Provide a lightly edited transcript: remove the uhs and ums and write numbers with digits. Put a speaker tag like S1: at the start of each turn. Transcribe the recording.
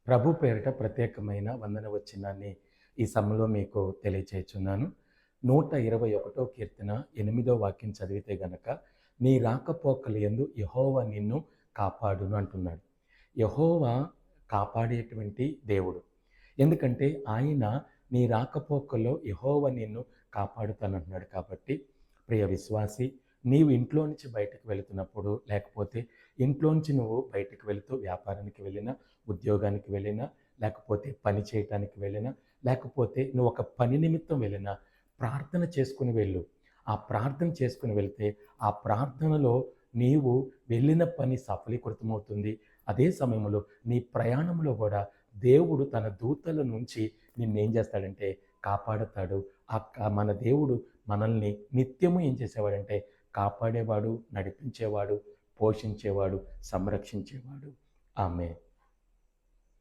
S1: ప్రభు పేరిట ప్రత్యేకమైన వందన వచనాన్ని ఈ సమయంలో మీకు తెలియచేయుచున్నాను. 121 కీర్తన 8వ వాక్యం చదివితే గనక, నీ రాకపోకలు యందు యెహోవా నిన్ను కాపాడును అంటున్నాడు. యెహోవా కాపాడేటువంటి దేవుడు. ఎందుకంటే ఆయన నీ రాకపోకల్లో యెహోవా నిన్ను కాపాడుతానంటున్నాడు. కాబట్టి ప్రియ విశ్వాసి, నీవు ఇంట్లో నుంచి బయటకు వెళుతున్నప్పుడు, లేకపోతే ఇంట్లో నుంచి నువ్వు బయటకు వెళుతూ వ్యాపారానికి వెళ్ళినా, ఉద్యోగానికి వెళ్ళినా, లేకపోతే పని చేయటానికి వెళ్ళినా, లేకపోతే నువ్వు ఒక పని నిమిత్తం వెళ్ళినా, ప్రార్థన చేసుకుని వెళ్ళు. ఆ ప్రార్థన చేసుకుని వెళ్తే ఆ ప్రార్థనలో నీవు వెళ్ళిన పని సఫలీకృతమవుతుంది. అదే సమయంలో నీ ప్రయాణంలో కూడా దేవుడు తన దూతల నుంచి నిన్నేం చేస్తాడంటే కాపాడతాడు. మన దేవుడు మనల్ని నిత్యము ఏం చేసేవాడంటే కాపాడేవాడు, నడిపించేవాడు, పోషించేవాడు, సంరక్షించేవాడు. ఆమేన్.